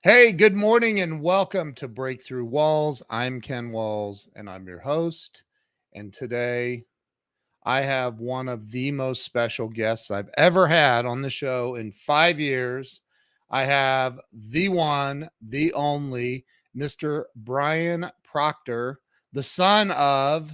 Hey, good morning and welcome to Breakthrough Walls. I'm Ken Walls and I'm your host. And today I have one of the most special guests I've ever had on the show in 5 years. I have the one, the only Mr. Brian Proctor, the son of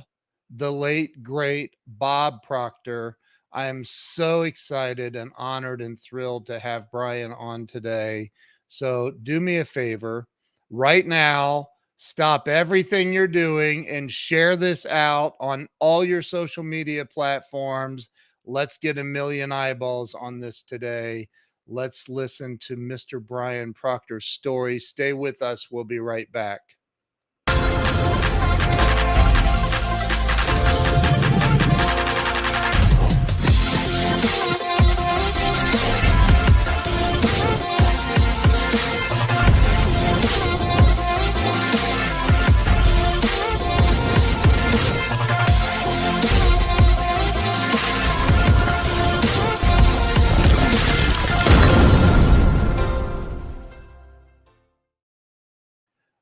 the late, great Bob Proctor. I am so excited and honored and thrilled to have Brian on today. So, do me a favor right now, stop everything you're doing and share this out on all your social media platforms. Let's get a million eyeballs on this today. Let's listen to Mr. Brian Proctor's story. Stay with us. We'll be right back.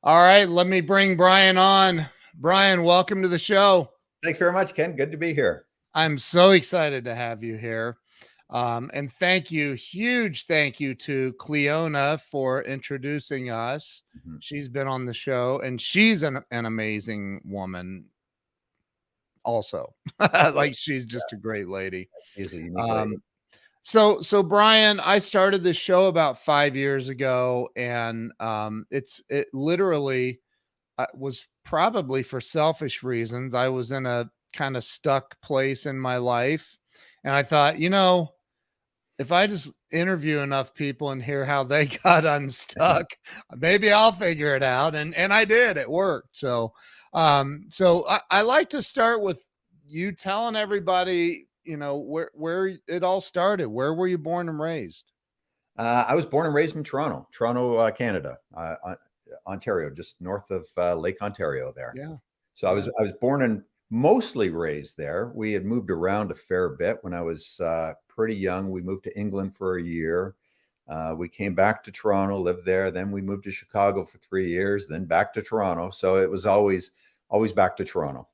All right, let me bring Brian on. Brian, welcome to the show. Thanks very much, Ken. Good to be here. I'm so excited to have you here. And thank you, huge thank you to Cleona for introducing us. Mhm. She's been on the show and she's an amazing woman also. Like she's just a great lady. She's a unique lady. So Brian, I started this show about 5 years ago, and it literally was probably for selfish reasons. I was in a kind of stuck place in my life, and I thought, if I just interview enough people and hear how they got unstuck, maybe I'll figure it out. And I did. It worked. So I like to start with you telling everybody, where it all started. Where were you born and raised? I was born and raised in Toronto, Canada, Ontario, just north of Lake Ontario there. Yeah. So I was born and mostly raised there. We had moved around a fair bit when I was pretty young. We moved to England for a year. We came back to Toronto, lived there. Then we moved to Chicago for 3 years, then back to Toronto. So it was always back to Toronto.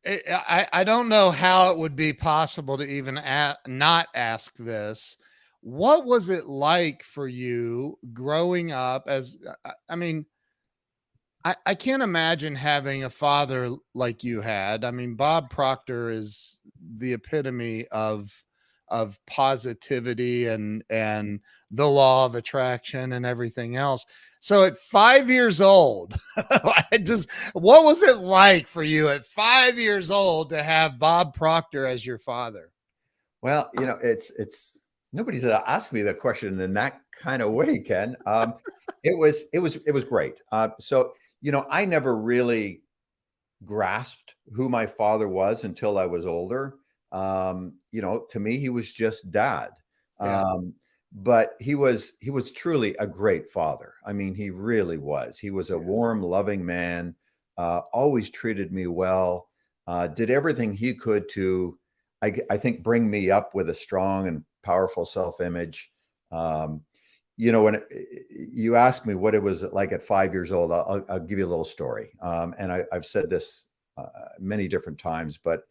I don't know how it would be possible to even not ask this. What was it like for you growing up I can't imagine having a father like you had. I mean, Bob Proctor is the epitome of positivity and the law of attraction and everything else. So at 5 years old, what was it like for you at 5 years old to have Bob Proctor as your father? Well, it's nobody's asked me the question in that kind of way, Ken. It was great. So I never really grasped who my father was until I was older. To me, he was just dad. Yeah. But he was truly a great father. I mean, he really was. He was a warm, loving man, always treated me well, did everything he could to, I think, bring me up with a strong and powerful self-image. When you asked me what it was like at 5 years old, I'll give you a little story. And I've said this many different times, but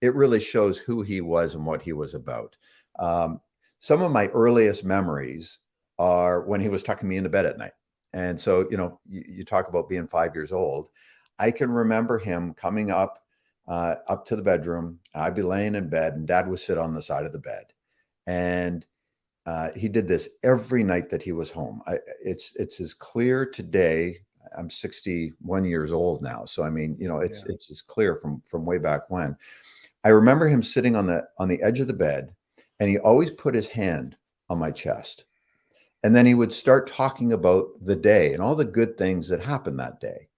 it really shows who he was and what he was about. Some of my earliest memories are when he was tucking me into bed at night. And so, you talk about being 5 years old. I can remember him coming up to the bedroom. I'd be laying in bed and dad would sit on the side of the bed. And he did this every night that he was home. It's as clear today. I'm 61 years old now. So, I mean, it's as clear from way back when. I remember him sitting on the edge of the bed, and he always put his hand on my chest. And then he would start talking about the day and all the good things that happened that day.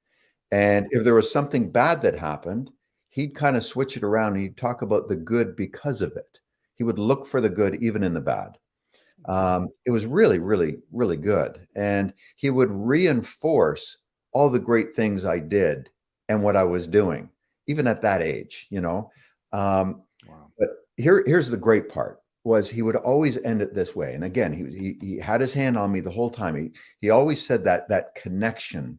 And if there was something bad that happened, he'd kind of switch it around and he'd talk about the good because of it. He would look for the good even in the bad. It was really, really, really good. And he would reinforce all the great things I did and what I was doing, even at that age, Wow. But here's the great part. was he would always end it this way. And again, he had his hand on me the whole time. He always said that connection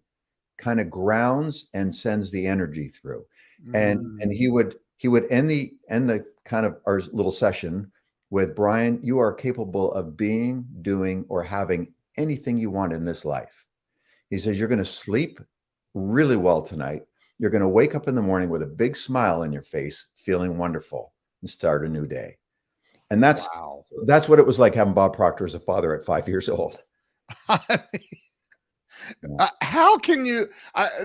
kind of grounds and sends the energy through. And he would end the kind of our little session with, Brian, you are capable of being, doing, or having anything you want in this life. He says, you're going to sleep really well tonight. You're going to wake up in the morning with a big smile on your face, feeling wonderful, and start a new day. And that's what it was like having Bob Proctor as a father at 5 years old. How can you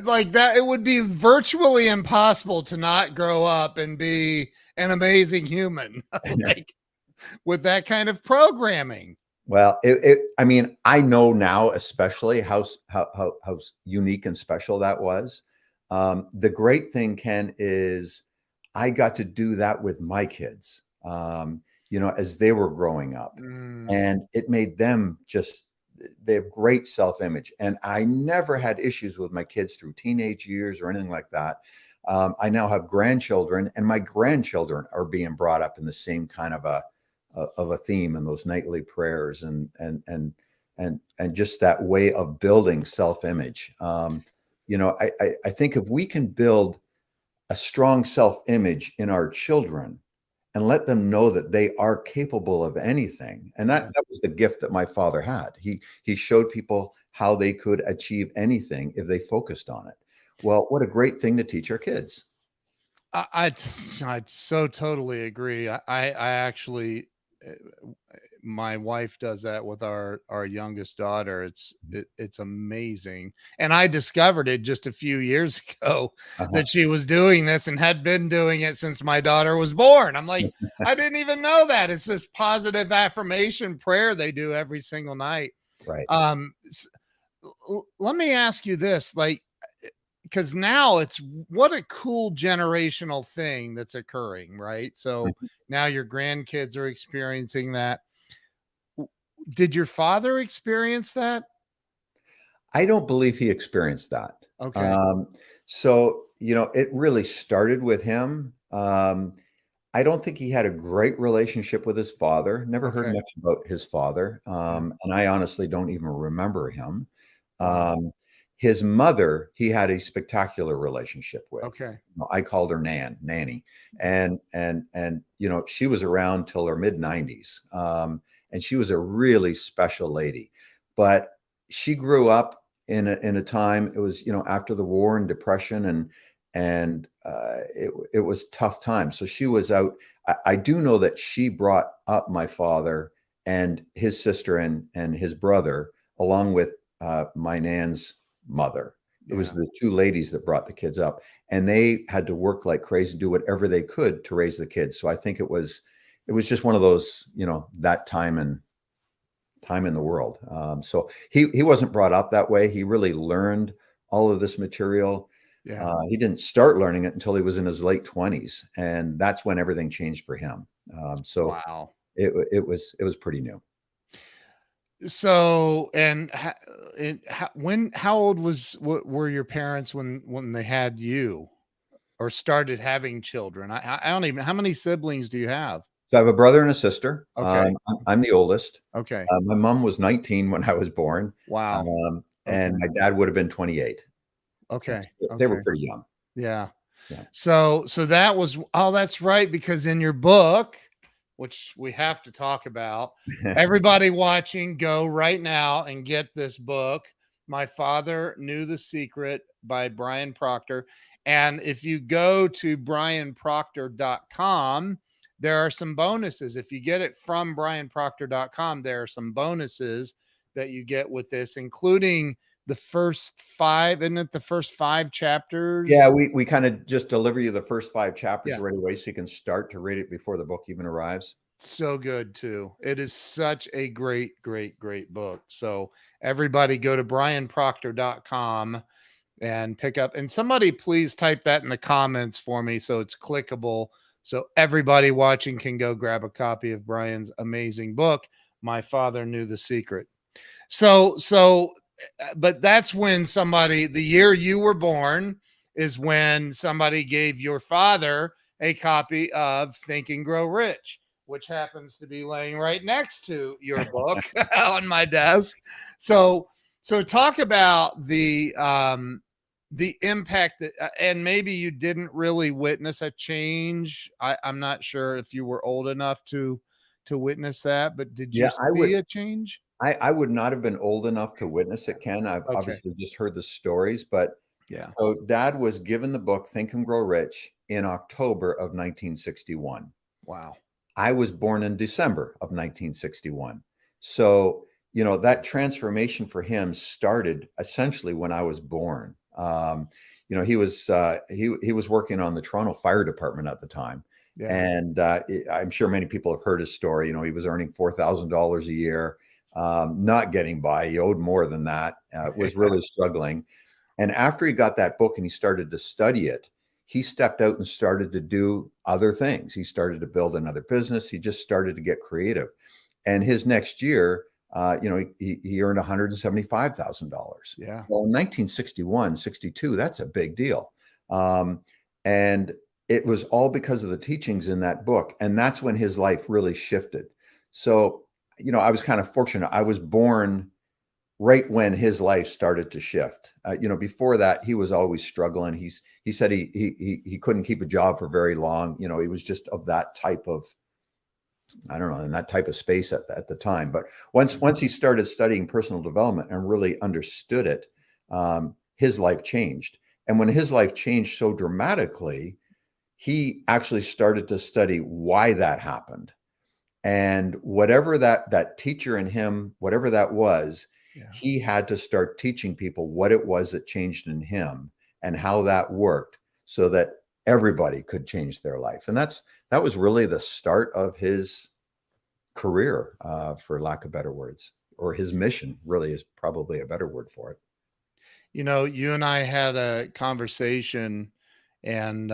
like that? It would be virtually impossible to not grow up and be an amazing human like with that kind of programming. Well, I mean, I know now, especially how unique and special that was. The great thing, Ken, is I got to do that with my kids, as they were growing up, and it made them they have great self-image. And I never had issues with my kids through teenage years or anything like that. I now have grandchildren, and my grandchildren are being brought up in the same kind of a theme, and those nightly prayers and just that way of building self-image. I think if we can build a strong self-image in our children and let them know that they are capable of anything. And that was the gift that my father had. He showed people how they could achieve anything if they focused on it. Well, what a great thing to teach our kids. I'd so totally agree. I actually, my wife does that with our youngest daughter. It's amazing. And I discovered it just a few years ago that she was doing this and had been doing it since my daughter was born. I'm like, I didn't even know that. It's this positive affirmation prayer they do every single night. Right. Let me ask you this, like, because now it's what a cool generational thing that's occurring, right? So now your grandkids are experiencing that. Did your father experience that? I don't believe he experienced that. Okay. So, it really started with him. I don't think he had a great relationship with his father. Never heard much about his father. And I honestly don't even remember him. His mother, he had a spectacular relationship with. Okay. I called her Nanny. And she was around till her mid-90s. And she was a really special lady. But she grew up in a time, it was, after the war and depression, and it was tough times. So she was out. I do know that she brought up my father and his sister and his brother, along with my nan's mother. It was the two ladies that brought the kids up, and they had to work like crazy, do whatever they could to raise the kids. So I think it was just one of those, that time in the world. So he wasn't brought up that way. He really learned all of this material. He didn't start learning it until he was in his late 20s, and that's when everything changed for him. So it was pretty new. So, and how old were your parents when they had you or started having children? I don't even, how many siblings do you have? So I have a brother and a sister. Okay. I'm the oldest. Okay. My mom was 19 when I was born. Wow. And my dad would have been 28. Okay. They were pretty young. Yeah. So that was, that's right. Because in your book, which we have to talk about, everybody watching, go right now and get this book. My Father Knew the Secret by Brian Proctor. And if you go to brianproctor.com, there are some bonuses. If you get it from brianproctor.com, there are some bonuses that you get with this, including the first 5, isn't it the first 5 chapters? Yeah, we kind of just deliver you the first 5 chapters right away, so you can start to read it before the book even arrives. So good too. It is such a great book. So everybody go to brianproctor.com and pick up, and somebody please type that in the comments for me so it's clickable, so everybody watching can go grab a copy of Brian's amazing book, My Father Knew the Secret. So but that's when the year you were born is when somebody gave your father a copy of Think and Grow Rich. which happens to be laying right next to your book on my desk. So, so talk about the impact that, and maybe you didn't really witness a change. I'm not sure if you were old enough to witness that, but did you Yeah, see a change? I would not have been old enough to witness it, Ken. I've Okay. obviously just heard the stories, but Yeah. so Dad was given the book Think and Grow Rich in October of 1961. Wow. I was born in December of 1961. So, that transformation for him started essentially when I was born. He was working on the Toronto Fire Department at the time, Yeah. and I'm sure many people have heard his story. He was earning $4,000 a year, not getting by. He owed more than that. Was really struggling. And after he got that book and he started to study it, he stepped out and started to do other things. He started to build another business. He just started to get creative. And his next year, he earned $175,000. Yeah. Well, in 1961, 62, that's a big deal. And it was all because of the teachings in that book. And that's when his life really shifted. So, I was kind of fortunate. I was born right when his life started to shift. Before that, he was always struggling. He said he couldn't keep a job for very long. He was just of that type of, I don't know, in that type of space at the time. But once he started studying personal development and really understood it, his life changed. And when his life changed so dramatically, he actually started to study why that happened. And whatever that teacher in him, whatever that was, Yeah. he had to start teaching people what it was that changed in him and how that worked so that everybody could change their life. And that was really the start of his career, for lack of better words, or his mission really is probably a better word for it. You and I had a conversation, and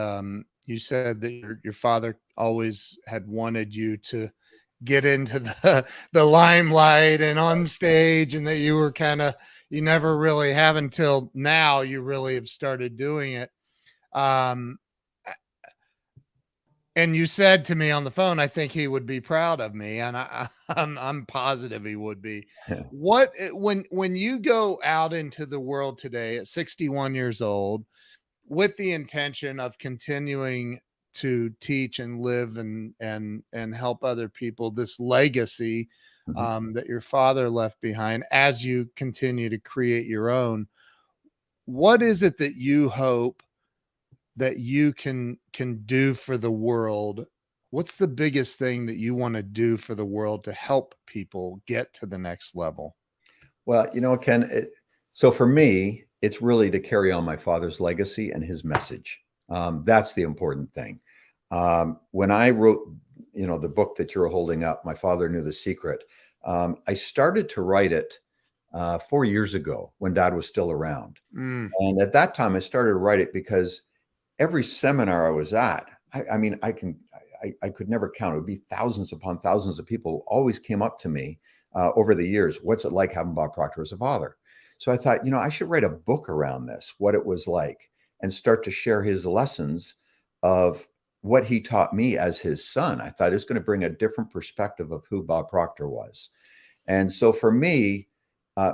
you said that your father always had wanted you to get into the limelight and on stage, and that you were you never really have until now you really have started doing it. Um, and you said to me on the phone, I think he would be proud of me, and I'm positive he would be. What when you go out into the world today at 61 years old with the intention of continuing to teach and live and help other people, this legacy Mhm. that your father left behind, as you continue to create your own, what is it that you hope that you can do for the world? What's the biggest thing that you want to do for the world to help people get to the next level? Well, Ken, so for me, it's really to carry on my father's legacy and his message. That's the important thing. When I wrote, the book that you're holding up, My Father Knew the Secret, I started to write it 4 years ago when Dad was still around. Mm, And at that time, I started to write it because every seminar I was at, I mean, I could never count. It would be thousands upon thousands of people always came up to me over the years. What's it like having Bob Proctor as a father? So I thought, I should write a book around this, what it was like, and start to share his lessons of what he taught me as his son. I thought it was going to bring a different perspective of who Bob Proctor was. And so for me,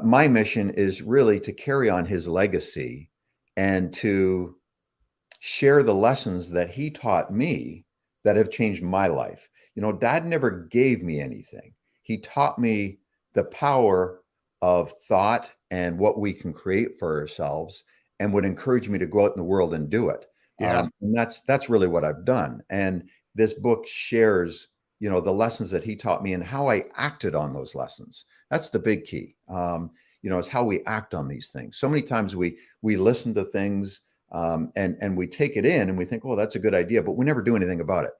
my mission is really to carry on his legacy and to share the lessons that he taught me that have changed my life. Dad never gave me anything. He taught me the power of thought and what we can create for ourselves, and would encourage me to go out in the world and do it. yeah. And that's really what I've done. And this book shares, the lessons that he taught me and how I acted on those lessons. That's the big key. Is how we act on these things. So many times we listen to things, and we take it in and we think, oh, that's a good idea, but we never do anything about it.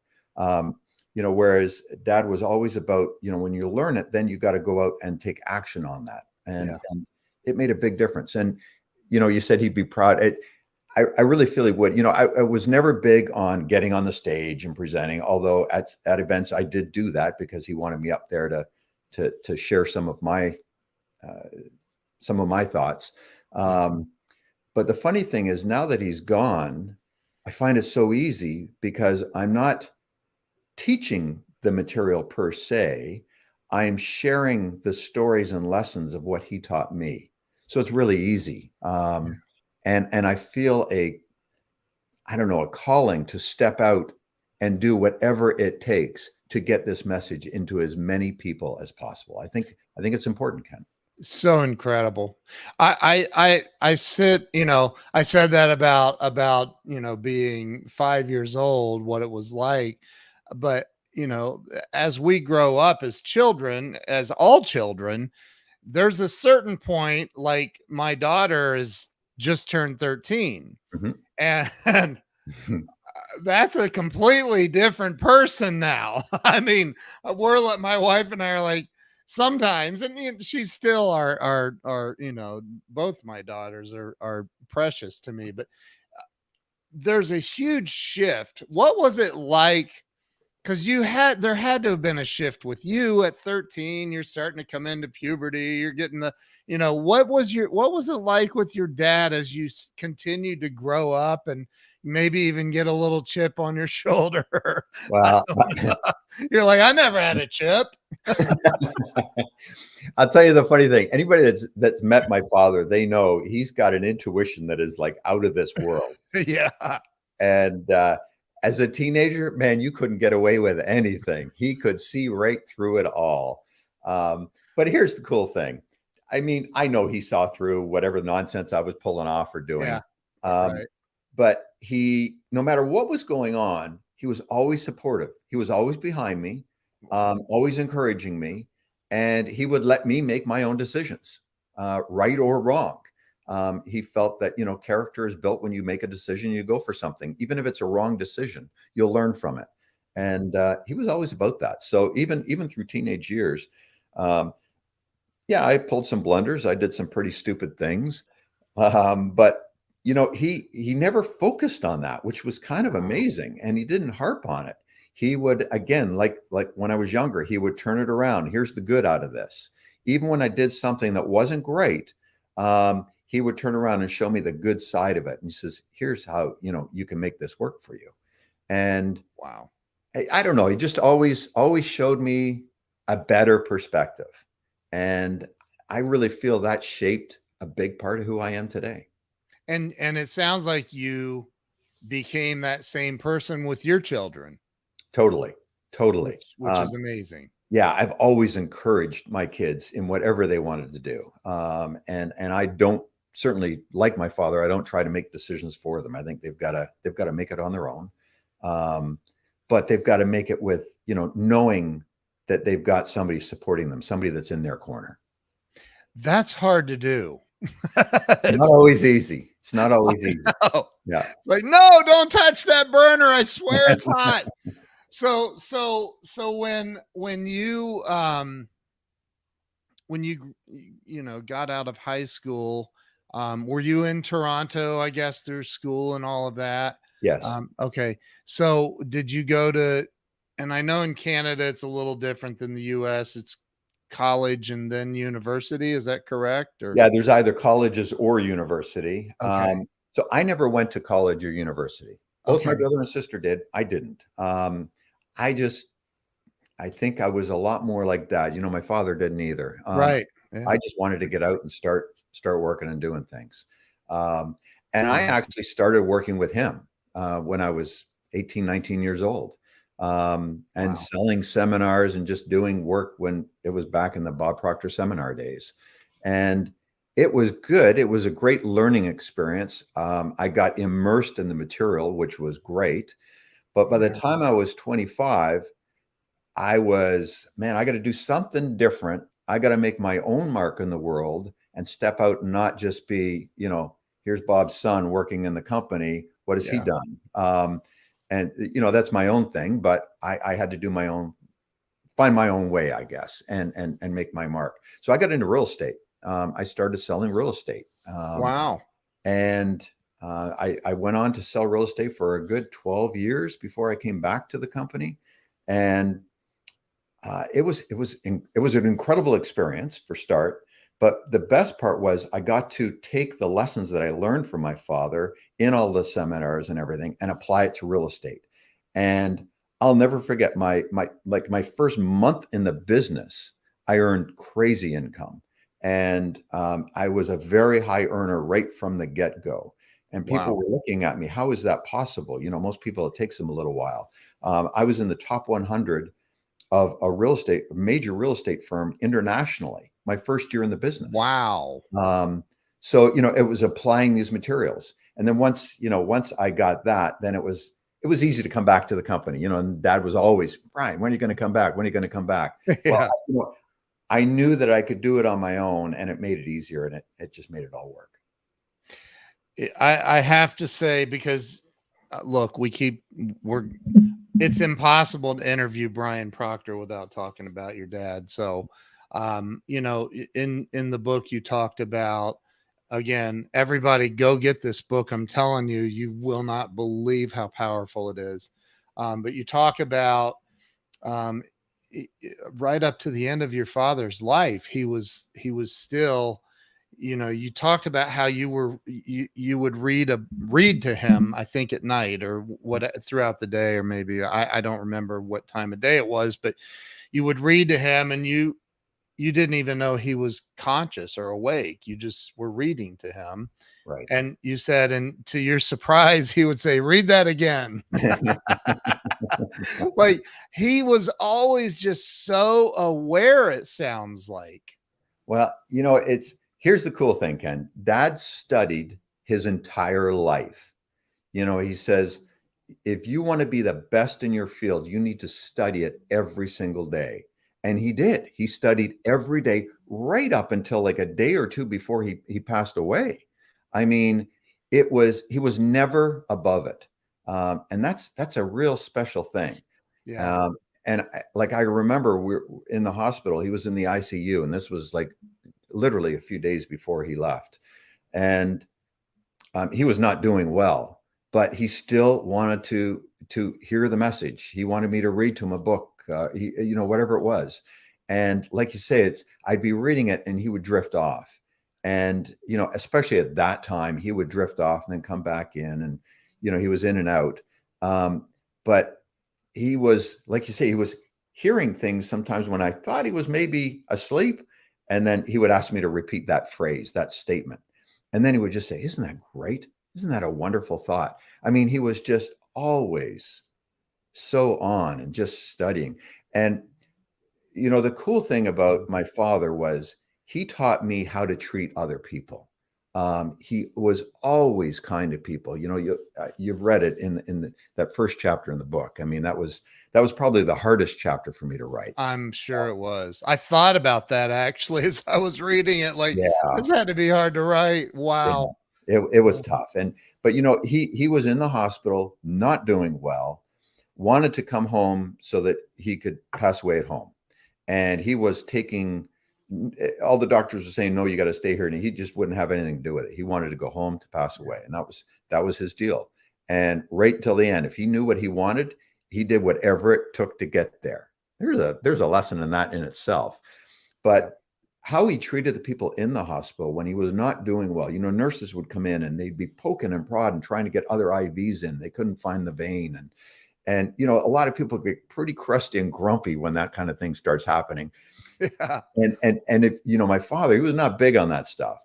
Whereas Dad was always about, when you learn it, then you got to go out and take action on that. Yeah. And it made a big difference. And, you said he'd be proud. I really feel he would. I was never big on getting on the stage and presenting, although at events I did do that because he wanted me up there to share some of my thoughts. But the funny thing is, now that he's gone, I find it so easy because I'm not teaching the material per se. I am sharing the stories and lessons of what he taught me. So it's really easy. And I feel I don't know, a calling to step out and do whatever it takes to get this message into as many people as possible. I think it's important, Ken. So incredible. I sit, I said that about, being 5 years old, what it was like. But, as we grow up as children, as all children, there's a certain point, like my daughter is just turned 13. Mhm. And that's a completely different person now. I mean, my wife and I are like, sometimes, and she's still our, both my daughters are precious to me, but there's a huge shift. What was it like? Because there had to have been a shift with you at 13. You're starting to come into puberty. You're getting what was it like with your dad as you continued to grow up and maybe even get a little chip on your shoulder? Well, You're like, I never had a chip. I'll tell you the funny thing. Anybody that's met my father, they know he's got an intuition that is like out of this world. Yeah. And as a teenager, man, you couldn't get away with anything. He could see right through it all. But here's the cool thing. I mean, I know he saw through whatever nonsense I was pulling off or doing. Yeah. Right. But no matter what was going on, he was always supportive. He was always behind me, always encouraging me. And he would let me make my own decisions, right or wrong. He felt that, character is built when you make a decision, you go for something, even if it's a wrong decision, you'll learn from it. And he was always about that. So even through teenage years, yeah, I pulled some blunders. I did some pretty stupid things. But he never focused on that, which was kind of amazing. And he didn't harp on it. He would, again, like when I was younger, he would turn it around. Here's the good out of this. Even when I did something that wasn't great, he would turn around and show me the good side of it. And he says, here's how, you can make this work for you. And wow, I don't know. He just always showed me a better perspective. And I really feel that shaped a big part of who I am today. And it sounds like you became that same person with your children. Totally. Which is amazing. Yeah, I've always encouraged my kids in whatever they wanted to do. And I don't, certainly like my father, I don't try to make decisions for them. I think they've got to make it on their own. But they've got to make it with, knowing that they've got somebody supporting them, somebody that's in their corner. That's hard to do. It's not always easy. It's not always easy. Yeah. It's like, no, don't touch that burner. I swear it's hot. So when you got out of high school, were you in Toronto, I guess, through school and all of that? Yes. Okay. So did you go to, and I know in Canada it's a little different than the US, it's college and then university. Is that correct? Or yeah, there's either colleges or university. Okay. So I never went to college or university. Both my brother and sister did. I didn't. I think I was a lot more like Dad. My father didn't either. Right. Yeah. I just wanted to get out and start working and doing things. And I actually started working with him when I was 18, 19 years old, and selling seminars and just doing work when it was back in the Bob Proctor seminar days. And it was good. It was a great learning experience. I got immersed in the material, which was great. But by the time I was 25, I got to do something different. I got to make my own mark in the world and step out and not just be, here's Bob's son working in the company. What has he done? And, that's my own thing, but I had to find my own way, I guess, and make my mark. So I got into real estate. I started selling real estate. And I went on to sell real estate for a good 12 years before I came back to the company. And it was an incredible experience for start. But the best part was I got to take the lessons that I learned from my father in all the seminars and everything and apply it to real estate. And I'll never forget my first month in the business. I earned crazy income, and I was a very high earner right from the get go. And people Wow. were looking at me. How is that possible? You know, most people, it takes them a little while. I was in the top 100 of a major real estate firm internationally. My first year in the business. Wow. Um, so it was applying these materials, and then once I got that, then it was easy to come back to the company. And Dad was always, Brian, when are you going to come back? When are you going to come back? Well, Yeah. I knew that I could do it on my own, and it made it easier, and it just made it all work. I have to say, because look, it's impossible to interview Brian Proctor without talking about your dad. So, in the book you talked about, again, everybody go get this book. I'm telling you, you will not believe how powerful it is. But you talk about um, right up to the end of your father's life, he was still, you talked about how you would read to him, I think at night or what, throughout the day, or maybe I don't remember what time of day it was, but you would read to him, and you didn't even know he was conscious or awake. You just were reading to him. Right. And you said, and to your surprise, he would say, read that again. Like, he was always just so aware, it sounds like. Well, here's the cool thing, Ken. Dad studied his entire life. He says, if you want to be the best in your field, you need to study it every single day. And he did. He studied every day right up until like a day or two before he passed away. I mean, he was never above it. And that's a real special thing. Yeah. Like I remember we're in the hospital, he was in the ICU, and this was like literally a few days before he left. And he was not doing well, but he still wanted to hear the message. He wanted me to read to him a book, whatever it was. And like you say, I'd be reading it and he would drift off. And, especially at that time, he would drift off and then come back in, and, he was in and out. But he was, like you say, he was hearing things sometimes when I thought he was maybe asleep. And then he would ask me to repeat that phrase, that statement. And then he would just say, isn't that great? Isn't that a wonderful thought? I mean, he was just always so on and just studying. And, the cool thing about my father was he taught me how to treat other people. He was always kind to people. You've read it in that first chapter in the book. I mean, that was probably the hardest chapter for me to write. I'm sure it was. I thought about that actually as I was reading it. Like, Yeah, this had to be hard to write. yeah. Wow. It was tough. But he was in the hospital, not doing well, wanted to come home so that he could pass away at home. And he was taking, all the doctors were saying, no, you got to stay here. And he just wouldn't have anything to do with it. He wanted to go home to pass away. And that was his deal. And right until the end, if he knew what he wanted, he did whatever it took to get there. There's a lesson in that in itself. But how he treated the people in the hospital when he was not doing well, nurses would come in and they'd be poking and prodding, trying to get other IVs in. They couldn't find the vein. And a lot of people get pretty crusty and grumpy when that kind of thing starts happening. Yeah. And if, my father, he was not big on that stuff,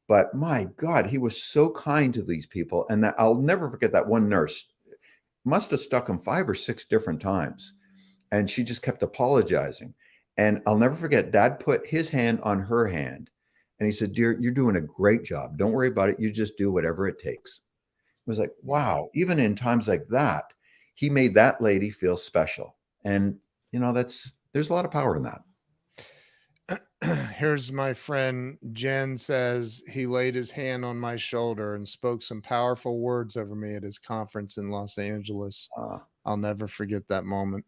but my God, he was so kind to these people. And that I'll never forget that one nurse must have stuck him 5 or 6 different times. And she just kept apologizing. And I'll never forget, Dad put his hand on her hand and he said, dear, you're doing a great job. Don't worry about it. You just do whatever it takes. It was like, wow, even in times like that, he made that lady feel special. And, there's a lot of power in that. Here's my friend Jen says, he laid his hand on my shoulder and spoke some powerful words over me at his conference in Los Angeles. I'll never forget that moment.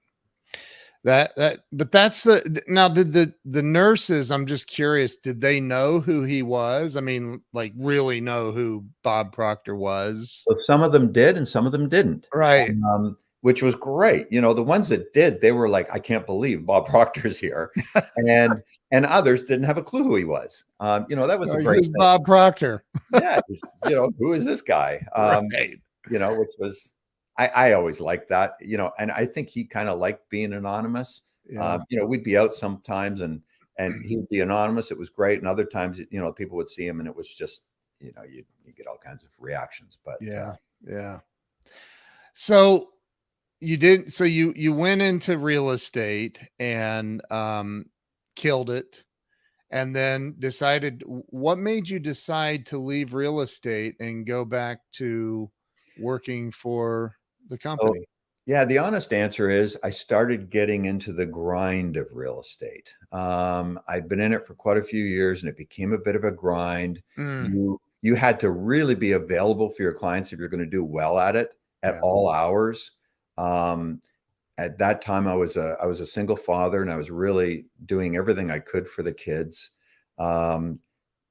But that's now, did the nurses, I'm just curious, did they know who he was? I mean, like, really know who Bob Proctor was? So some of them did and some of them didn't. Right. Which was great. The ones that did, they were like, I can't believe Bob Proctor's here. And others didn't have a clue who he was. That was the great thing. Bob Proctor. Yeah. Who is this guy? Right. Which was I always liked that, and I think he kind of liked being anonymous. Yeah. We'd be out sometimes and he would be anonymous. It was great. And other times, people would see him and it was just, you get all kinds of reactions, but Yeah. Yeah. So you went into real estate and killed it, and then what made you decide to leave real estate and go back to working for the so company? yeah, the honest answer is I started getting into the grind of real estate. I'd been in it for quite a few years and it became a bit of a grind. Mm, You had to really be available for your clients if you're going to do well at it at yeah. all hours. Um, at that time, I was a single father and I was really doing everything I could for the kids. Um,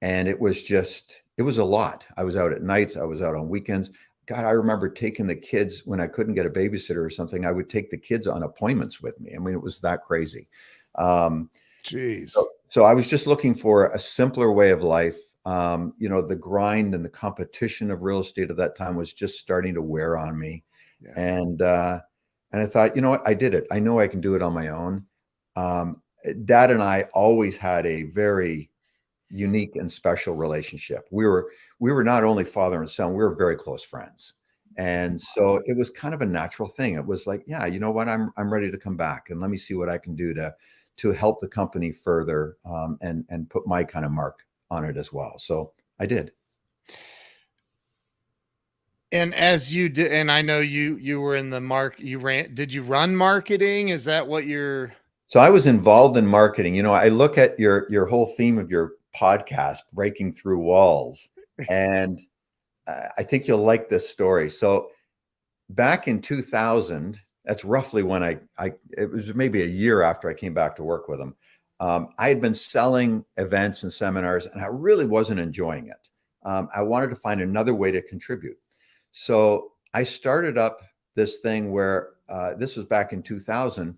and it was a lot. I was out at nights, I was out on weekends. God, I remember taking the kids when I couldn't get a babysitter or something. I would take the kids on appointments with me. I mean, it was that crazy. Um, Jeez. so I was just looking for a simpler way of life. The grind and the competition of real estate at that time was just starting to wear on me. Yeah. And I thought, you know what? I did it. I know I can do it on my own. Um, Dad and I always had a very unique and special relationship. We were not only father and son, we were very close friends. And so it was kind of a natural thing. It was like, yeah, you know what? I'm ready to come back and let me see what I can do to help the company further, and put my kind of mark on it as well. So I did. And as you did, and I know you were in the did you run marketing? Is that what you're? So I was involved in marketing. I look at your whole theme of your podcast, breaking through walls, and I think you'll like this story. So back in 2000, that's roughly when it was maybe a year after I came back to work with them. I had been selling events and seminars, and I really wasn't enjoying it. I wanted to find another way to contribute. So I started up this thing where this was back in 2000,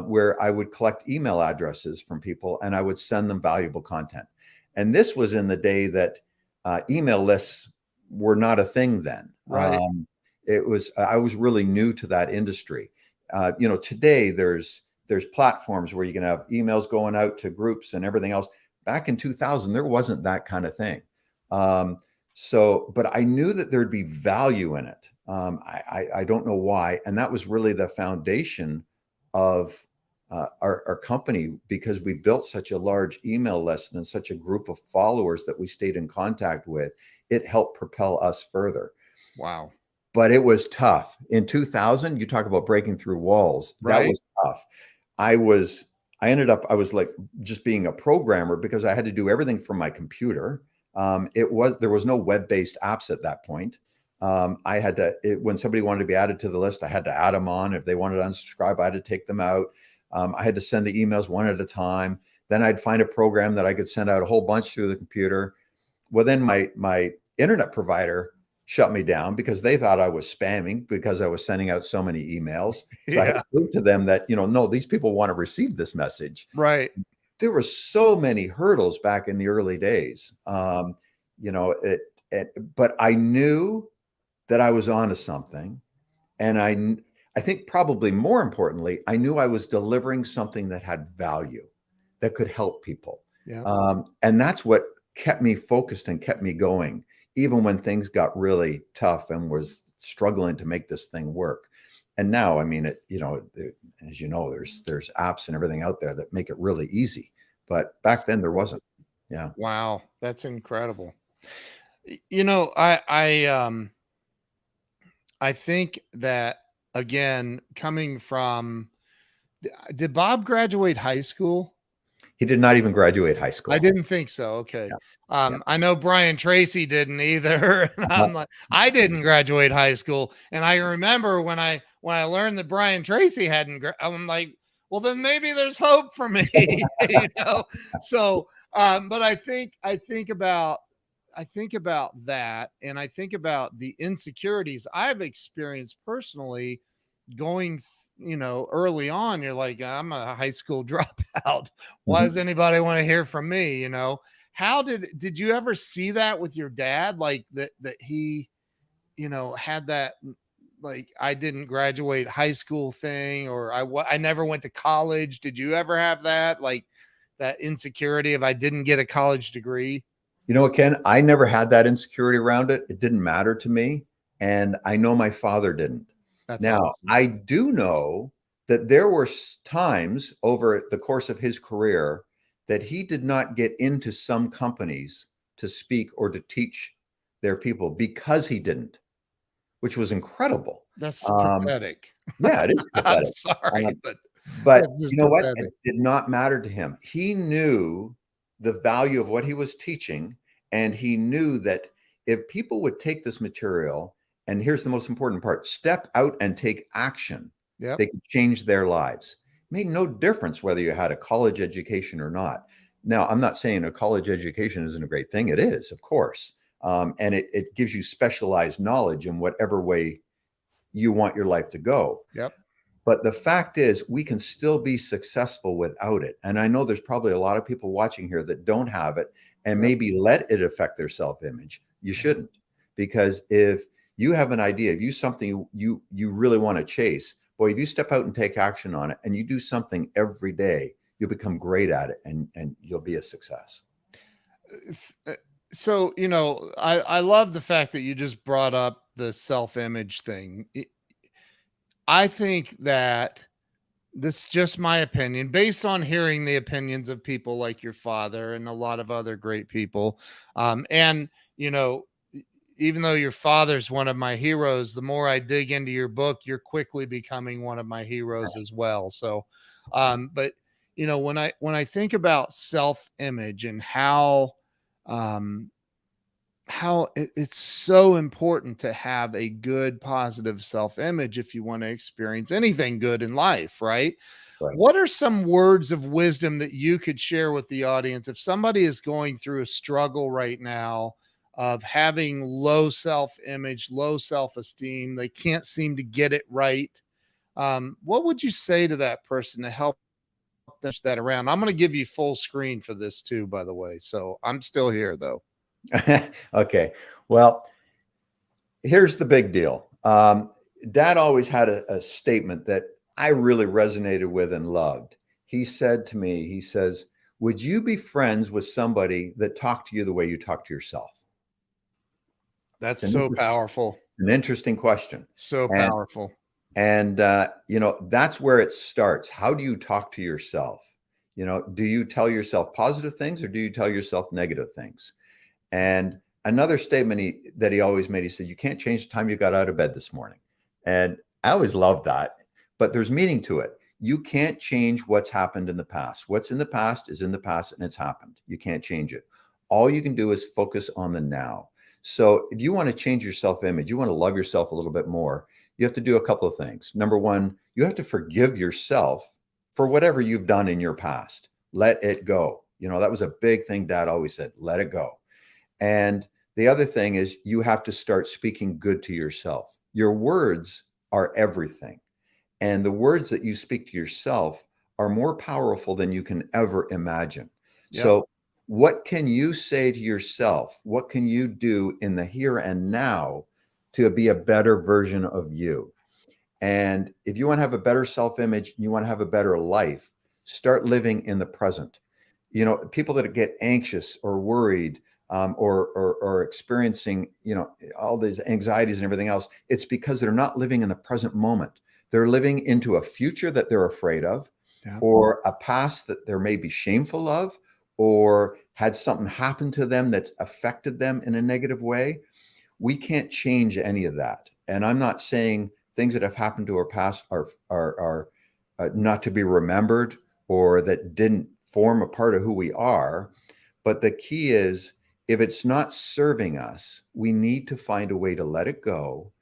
where I would collect email addresses from people and I would send them valuable content. And this was in the day that email lists were not a thing then. Right. I was really new to that industry. Today there's platforms where you can have emails going out to groups and everything else. Back in 2000, there wasn't that kind of thing. But I knew that there'd be value in it. I don't know why. And that was really the foundation of our company, because we built such a large email list and such a group of followers that we stayed in contact with. It helped propel us further. Wow. But it was tough. In 2000, you talk about breaking through walls. That Right. was tough. I was like just being a programmer because I had to do everything from my computer. There was no web-based apps at that point. I had to, when somebody wanted to be added to the list, I had to add them on. If they wanted to unsubscribe, I had to take them out. I had to send the emails one at a time. Then I'd find a program that I could send out a whole bunch through the computer. Well, then my internet provider shut me down because they thought I was spamming because I was sending out so many emails. So I had Yeah. to prove to them that, no, these people want to receive this message. Right. There were so many hurdles back in the early days. But I knew that I was onto something. And I think probably more importantly, I knew I was delivering something that had value, that could help people. Yeah. And that's what kept me focused and kept me going, even when things got really tough and was struggling to make this thing work. And now, I mean, as you know, there's apps and everything out there that make it really easy. But back then there wasn't. Yeah. Wow. That's incredible. I think that, again, coming from, did Bob graduate high school? He did not even graduate high I school. didn't think so. Okay. Yeah. Yeah. I know Brian Tracy didn't either. And I'm like, I didn't graduate high school. And I remember when I learned that Brian Tracy hadn't, I'm like, well, then maybe there's hope for me, So, but I think about that, and I think about the insecurities I've experienced personally going, early on. You're like, I'm a high school dropout. Why Mhm. does anybody want to hear from me? How did you ever see that with your dad? Like that he, had that like I didn't graduate high school thing, or I never went to college. Did you ever have that, like that insecurity of I didn't get a college degree? You know what, Ken? I never had that insecurity around it. It didn't matter to me. And I know my father didn't. That's Now, awesome. I do know that there were times over the course of his career that he did not get into some companies to speak or to teach their people because he didn't, which was incredible. That's Um, pathetic. yeah, it is I'm pathetic. sorry, Um, but but that's you just know what? It pathetic. did not matter to him. He knew the value of what he was teaching, and he knew that if people would take this material, and here's the most important part, step out and take action, Yep. they could change their lives. It made no difference whether you had a college education or not. Now, I'm not saying a college education isn't a great thing. It is, of course. And it gives you specialized knowledge in whatever way you want your life to go. Yep. But the fact is, we can still be successful without it. And I know there's probably a lot of people watching here that don't have it and Yep. maybe let it affect their self-image. You shouldn't, because if you have an idea, if you something you really want to chase, boy, if you step out and take action on it and you do something every day, you'll become great at it and you'll be a success. Uh, So, I love the fact that you just brought up the self-image thing. I think that this is just my opinion based on hearing the opinions of people like your father and a lot of other great people. And, you know, even though your father's one of my heroes, the more I dig into your book, you're quickly becoming one of my heroes as well. So, but when I think about self-image and um, how it's so important to have a good, positive self-image if you want to experience anything good in life, right? Right. What are some words of wisdom that you could share with the audience if somebody is going through a struggle right now of having low self-image, low self-esteem, they can't seem to get it right? What would you say to that person to help them that around? I'm going to give you full screen for this too, by the way. So I'm still here though. Okay. Well, here's the big deal. Dad always had a statement that I really resonated with and loved. He said to me, he says, would you be friends with somebody that talked to you the way you talk to yourself? That's It's an, so powerful. an interesting question. So And powerful. that's where it starts. How do you talk to yourself? Do you tell yourself positive things or do you tell yourself negative things? And another statement that he always made, he said, you can't change the time you got out of bed this morning. And I always loved that, but there's meaning to it. You can't change what's happened in the past. What's in the past is in the past and it's happened. You can't change it. All you can do is focus on the now. So if you want to change your self-image, you want to love yourself a little bit more, you have to do a couple of things. Number one, you have to forgive yourself for whatever you've done in your past. Let it go. That was a big thing Dad always said, let it go. And the other thing is you have to start speaking good to yourself. Your words are everything. And the words that you speak to yourself are more powerful than you can ever imagine. Yep. So what can you say to yourself? What can you do in the here and now to be a better version of you? And if you want to have a better self-image, you want to have a better life, start living in the present. People that get anxious or worried, or experiencing, all these anxieties and everything else, it's because they're not living in the present moment. They're living into a future that they're afraid of, Yep. or a past that they're maybe shameful of, or had something happen to them that's affected them in a negative way. We can't change any of that. And I'm not saying things that have happened to our past are not to be remembered or that didn't form a part of who we are. But the key is, if it's not serving us, we need to find a way to let it go.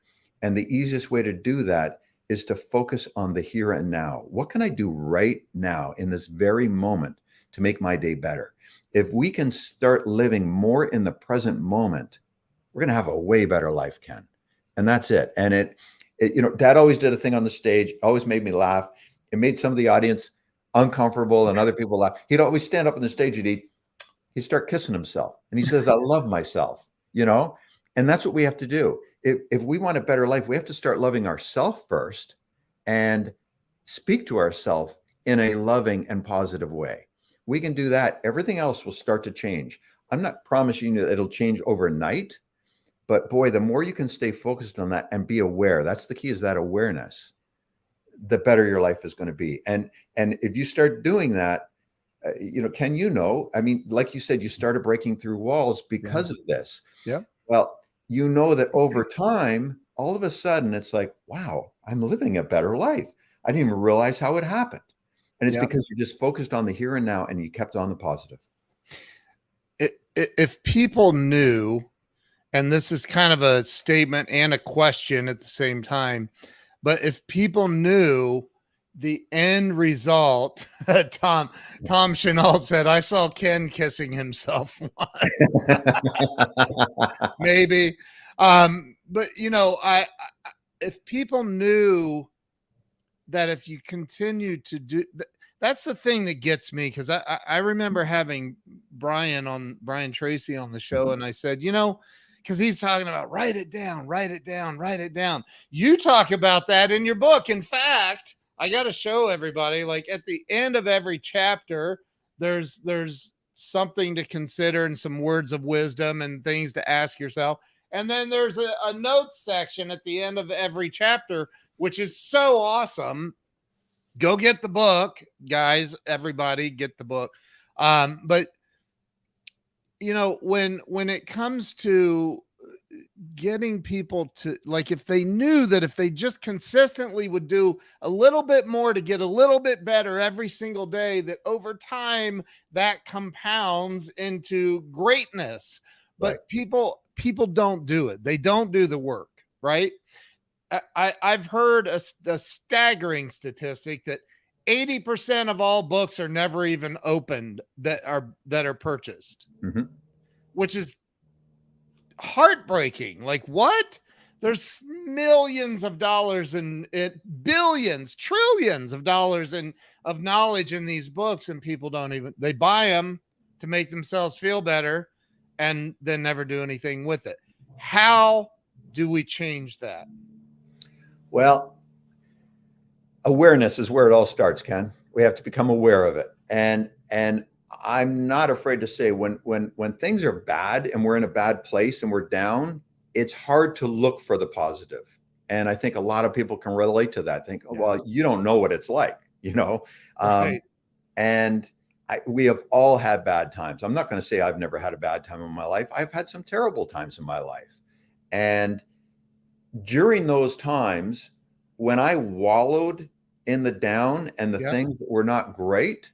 And the easiest way to do that is to focus on the here and now. What can I do right now in this very moment to make my day better? If we can start living more in the present moment, we're going to have a way better life, Ken. And that's it. And Dad always did a thing on the stage, always made me laugh. It made some of the audience uncomfortable and other people laugh. He'd always stand up on the stage and he'd start kissing himself. And he says, I love myself, and that's what we have to do. if we want a better life, we have to start loving ourselves first and speak to ourselves in a loving and positive way. We can do that. Everything else will start to change. I'm not promising you that it'll change overnight, but boy, the more you can stay focused on that and be aware, that's the key, is that awareness, the better your life is going to be. And if you start doing that, Ken, I mean, like you said, you started breaking through walls because of this. Yeah. Well, that over time, all of a sudden it's like, wow, I'm living a better life. I didn't even realize how it happened. And it's because you're just focused on the here and now and you kept on the positive. If people knew, and this is kind of a statement and a question at the same time, but if people knew the end result, Tom Chenault said, I saw Ken kissing himself once. Maybe. But if people knew that if you continue to do that's the thing that gets me, because I remember having Brian Tracy on the show, and I said, because he's talking about write it down. You talk about that in your book. In fact, I got to show everybody, like at the end of every chapter, there's something to consider and some words of wisdom and things to ask yourself. And then there's a notes section at the end of every chapter, which is so awesome. Go get the book, guys. Everybody get the book. But when it comes to getting people to, like, if they knew that if they just consistently would do a little bit more to get a little bit better every single day, that over time that compounds into greatness. But right. people don't do it. They don't do the work, right? I've heard a staggering statistic that 80% of all books are never even opened that are purchased, which is heartbreaking. Like, what? There's millions of dollars and billions, trillions of dollars of knowledge in these books, and people they buy them to make themselves feel better and then never do anything with it. How do we change that? Well, awareness is where it all starts, Ken. We have to become aware of it. And I'm not afraid to say when things are bad and we're in a bad place and we're down, it's hard to look for the positive. And I think a lot of people can relate to that. Think, well, you don't know what it's like, Right. And we have all had bad times. I'm not going to say I've never had a bad time in my life. I've had some terrible times in my life. And during those times, when I wallowed in the down and the things that were not great,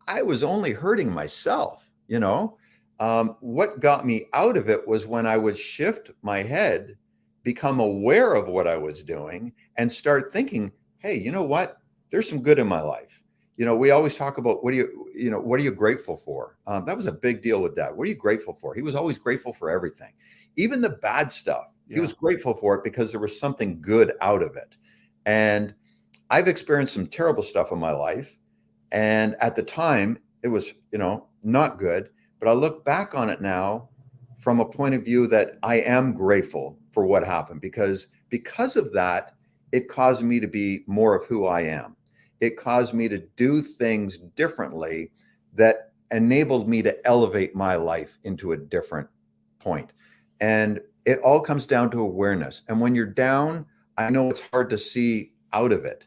I was only hurting myself. What got me out of it was when I would shift my head, become aware of what I was doing, and start thinking, hey, you know what? There's some good in my life. We always talk about what are you grateful for? That was a big deal with Dad. What are you grateful for? He was always grateful for everything, even the bad stuff. He was grateful for it because there was something good out of it. And I've experienced some terrible stuff in my life. And at the time, it was, not good. But I look back on it now from a point of view that I am grateful for what happened, because of that, it caused me to be more of who I am. It caused me to do things differently that enabled me to elevate my life into a different point. And it all comes down to awareness. And when you're down, I know it's hard to see out of it,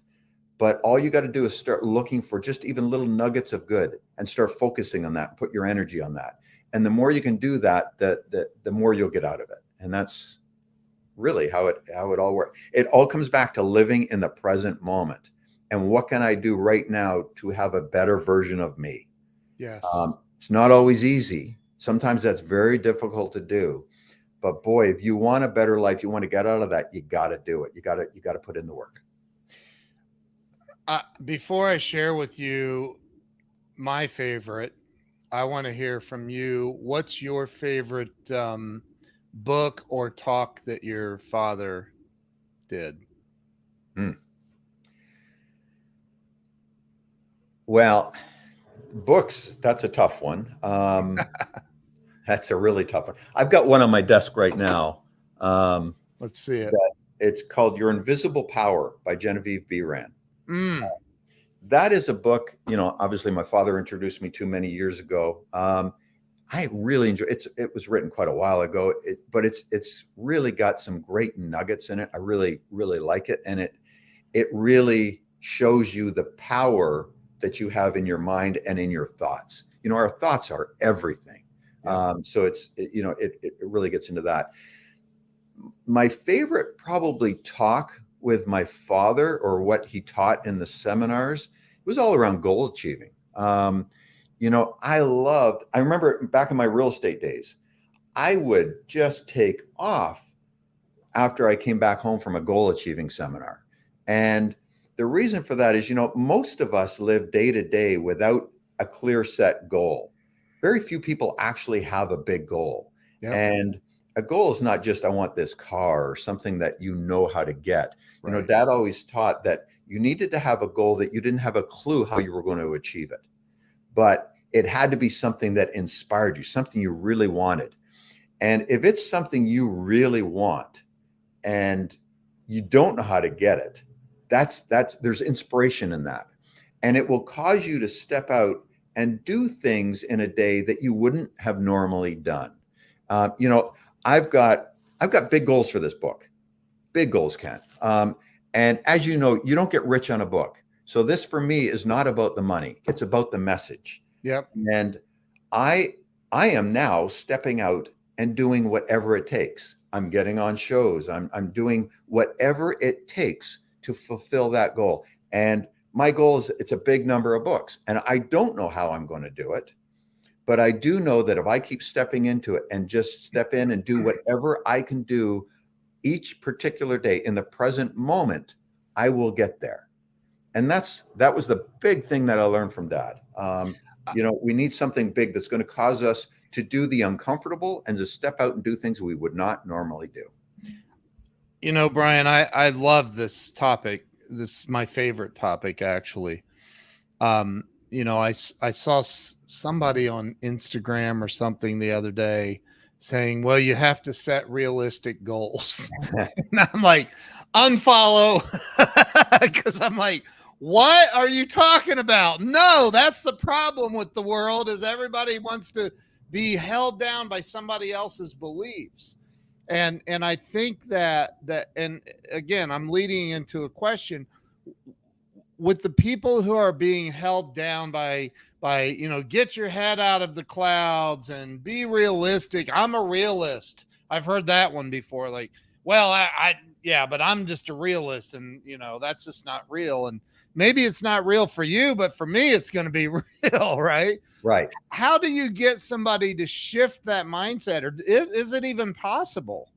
but all you got to do is start looking for just even little nuggets of good and start focusing on that, put your energy on that. And the more you can do that, the more you'll get out of it. And that's really how it all works. It all comes back to living in the present moment. And what can I do right now to have a better version of me? Yes. It's not always easy. Sometimes that's very difficult to do. But boy, if you want a better life, you want to get out of that, you got to do it. You got to put in the work. Before I share with you my favorite, I want to hear from you. What's your favorite book or talk that your father did? Well, books, that's a tough one. That's a really tough one. I've got one on my desk right now. Let's see it. It's called Your Invisible Power by Genevieve Behrend. Mm. That is a book, obviously my father introduced me to many years ago. I really enjoy it. It was written quite a while ago, but it's really got some great nuggets in it. I really, really like it. And it really shows you the power that you have in your mind and in your thoughts. Our thoughts are everything. Yeah. So it really gets into that. My favorite probably talk with my father, or what he taught in the seminars, was all around goal achieving. I remember back in my real estate days, I would just take off after I came back home from a goal achieving seminar. And the reason for that is, most of us live day to day without a clear set goal. Very few people actually have a big goal. Yep. And a goal is not just, I want this car or something that you know how to get. Right. Dad always taught that you needed to have a goal that you didn't have a clue how you were going to achieve it. But it had to be something that inspired you, something you really wanted. And if it's something you really want and you don't know how to get it, there's inspiration in that. And it will cause you to step out and do things in a day that you wouldn't have normally done. I've got big goals for this book. Big goals, Ken. And as you know, you don't get rich on a book. So this for me is not about the money. It's about the message. Yep. And I am now stepping out and doing whatever it takes. I'm getting on shows. I'm doing whatever it takes to fulfill that goal. And my goal is, it's a big number of books. And I don't know how I'm going to do it, but I do know that if I keep stepping into it and just step in and do whatever I can do each particular day in the present moment, I will get there. And that was the big thing that I learned from Dad. We need something big that's going to cause us to do the uncomfortable and to step out and do things we would not normally do. Brian, I love this topic. This is my favorite topic, actually. I saw somebody on Instagram or something the other day saying, well, you have to set realistic goals. And I'm like, unfollow, because I'm like, what are you talking about? No, that's the problem with the world, is everybody wants to be held down by somebody else's beliefs. And I think that, and again, I'm leading into a question with the people who are being held down by, get your head out of the clouds and be realistic. I'm a realist. I've heard that one before. Like, well, yeah, but I'm just a realist, and that's just not real. And maybe it's not real for you, but for me, it's going to be real, right? Right. How do you get somebody to shift that mindset, or is it even possible?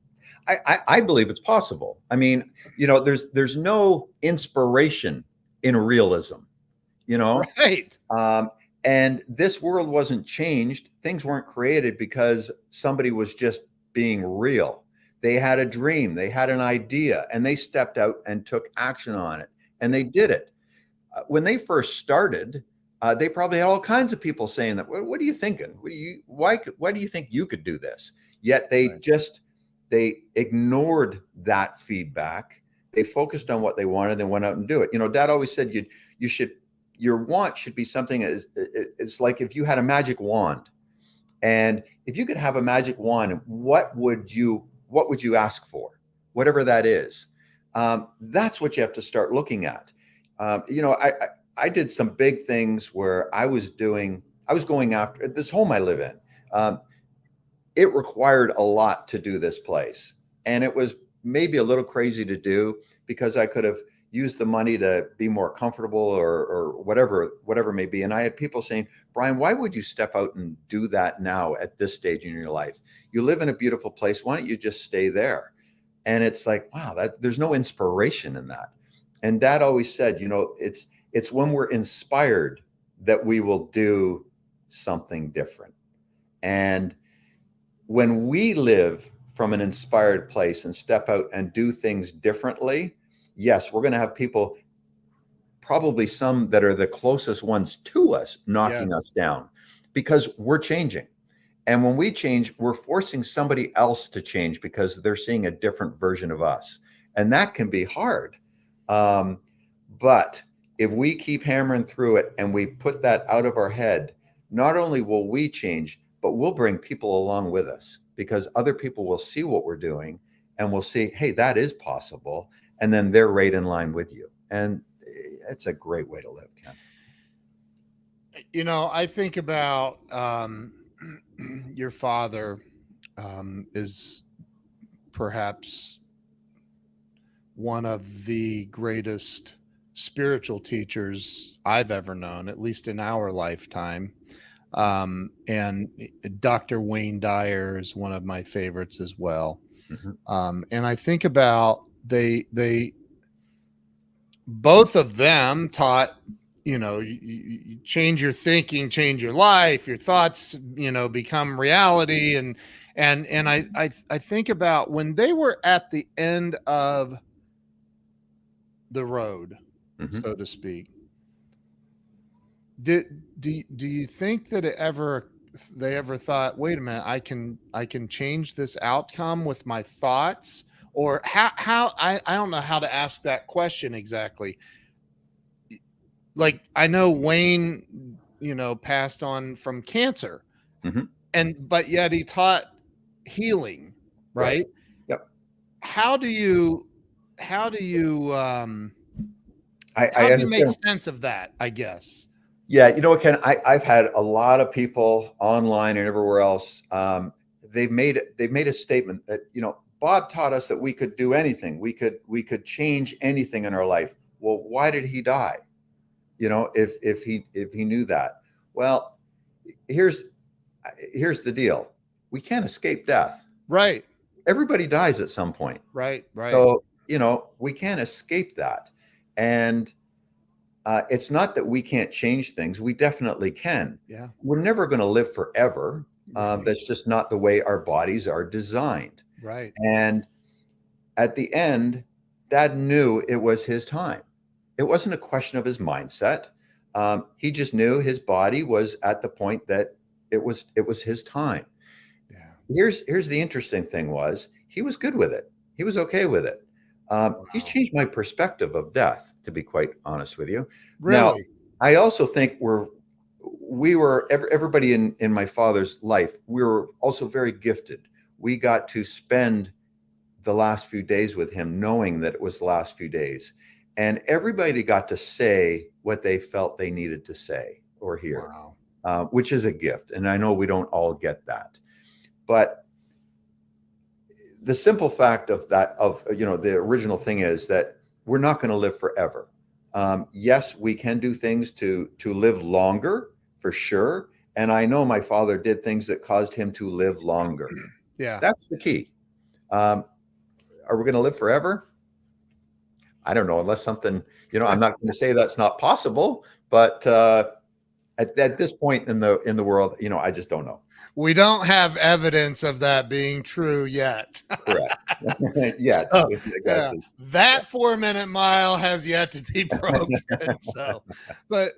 I believe it's possible. I mean, there's no inspiration in realism, Right. And this world wasn't changed. Things weren't created because somebody was just being real. They had a dream, they had an idea, and they stepped out and took action on it, and they did it. When they first started, they probably had all kinds of people saying that, what are you thinking? Why do you think you could do this? Yet they they ignored that feedback. They focused on what they wanted and went out and do it. Dad always said your want should be something it's like if you had a magic wand, and if you could have a magic wand, what would you ask for? Whatever that is. That's what you have to start looking at. I did some big things where I was going after this home I live in. It required a lot to do this place. And it was maybe a little crazy to do, because I could have used the money to be more comfortable or whatever it may be. And I had people saying, Brian, why would you step out and do that now at this stage in your life? You live in a beautiful place. Why don't you just stay there? And it's like, wow, there's no inspiration in that. And Dad always said, it's when we're inspired that we will do something different. And when we live from an inspired place and step out and do things differently, yes, we're going to have people, probably some that are the closest ones to us, knocking us down, because we're changing. And when we change, we're forcing somebody else to change because they're seeing a different version of us. And that can be hard. But if we keep hammering through it and we put that out of our head, not only will we change, but we'll bring people along with us, because other people will see what we're doing and will see, hey, that is possible. And then they're right in line with you. And it's a great way to live, Ken. I think about your father is perhaps one of the greatest spiritual teachers I've ever known, at least in our lifetime. And Dr. Wayne Dyer is one of my favorites as well. And I think about they both of them taught, you change your thinking, change your life, your thoughts, become reality. And I think about when they were at the end of the road, so to speak. Do you think that they ever thought, wait a minute, I can change this outcome with my thoughts? Or how I don't know how to ask that question exactly. Like, I know Wayne, passed on from cancer, but yet he taught healing, right? Yep. How do you I make understand. sense of that, I guess? Yeah, you know what, Ken? I've had a lot of people online and everywhere else. They've made a statement that, Bob taught us that we could do anything. We could change anything in our life. Well, why did he die? If he knew that. Well, here's the deal. We can't escape death. Right. Everybody dies at some point. Right. So, we can't escape that. And it's not that we can't change things. We definitely can. Yeah. We're never going to live forever. That's just not the way our bodies are designed. Right. And at the end, Dad knew it was his time. It wasn't a question of his mindset. He just knew his body was at the point that it was his time. Yeah. Here's the interesting thing was he was good with it. He was okay with it. Wow. He's changed my perspective of death, to be quite honest with you. Really? Now, I also think everybody in my father's life, we were also very gifted. We got to spend the last few days with him, knowing that it was the last few days. And everybody got to say what they felt they needed to say or hear, which is a gift. And I know we don't all get that. But the simple fact of that, the original thing is that we're not going to live forever. Yes, we can do things to live longer, for sure. And I know my father did things that caused him to live longer. Yeah. That's the key. Are we going to live forever? I don't know, unless something, I'm not going to say that's not possible, but at this point in the world, I just don't know. We don't have evidence of that being true yet. Correct. Yeah. So, yeah. That 4-minute mile has yet to be broken. So, but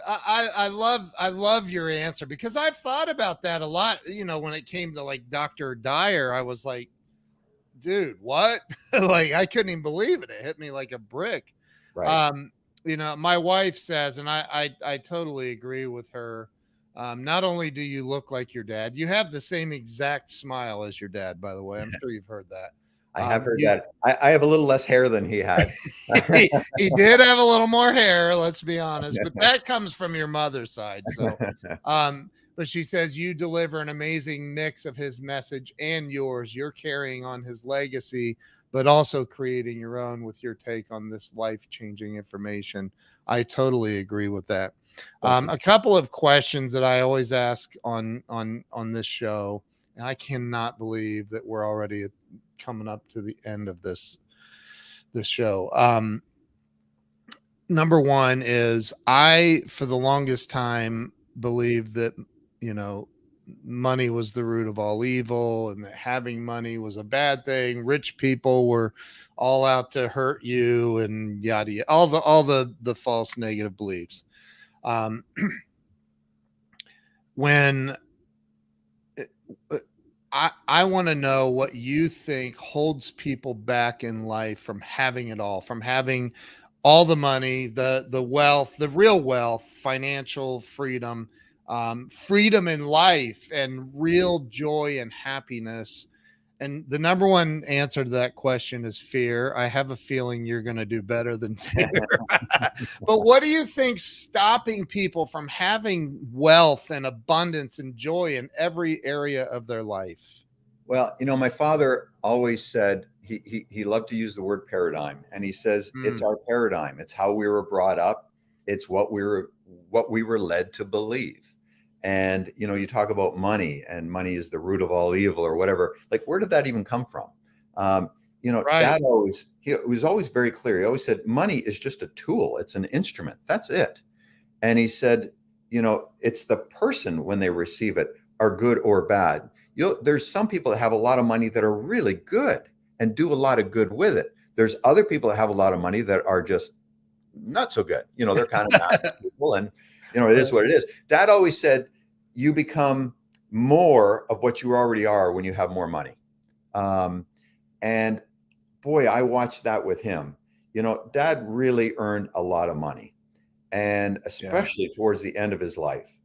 I love your answer, because I've thought about that a lot. When it came to like Dr. Dyer, I was like, dude, what? Like, I couldn't even believe it. It hit me like a brick. Right. My wife says, and I totally agree with her. Not only do you look like your dad, you have the same exact smile as your dad, by the way. I'm sure you've heard that. I have heard that. I have a little less hair than he had. he did have a little more hair, let's be honest, but that comes from your mother's side. So, but she says you deliver an amazing mix of his message and yours. You're carrying on his legacy, but also creating your own with your take on this life-changing information. I totally agree with that. A couple of questions that I always ask on this show, and I cannot believe that we're already coming up to the end of this show. Number one is, I, for the longest time, believed that, money was the root of all evil, and that having money was a bad thing. Rich people were all out to hurt you, and yada yada, all the false negative beliefs. When I want to know what you think holds people back in life from having it all, from having all the money, the wealth, the real wealth, financial freedom, freedom in life, and real joy and happiness. And the number one answer to that question is fear. I have a feeling you're going to do better than fear. But what do you think stopping people from having wealth and abundance and joy in every area of their life? Well, my father always said he loved to use the word paradigm, and he says it's Mm, our paradigm. It's how we were brought up. It's what we were led to believe. And you talk about money, and money is the root of all evil, or whatever. Like, where did that even come from? right. Dad he was always very clear. He always said money is just a tool. It's an instrument. That's it. And he said, it's the person when they receive it are good or bad. There's some people that have a lot of money that are really good and do a lot of good with it. There's other people that have a lot of money that are just not so good. They're kind of nasty people, and it is what it is. Dad always said, you become more of what you already are when you have more money. And boy, I watched that with him. Dad really earned a lot of money, and Yeah. especially towards the end of his life.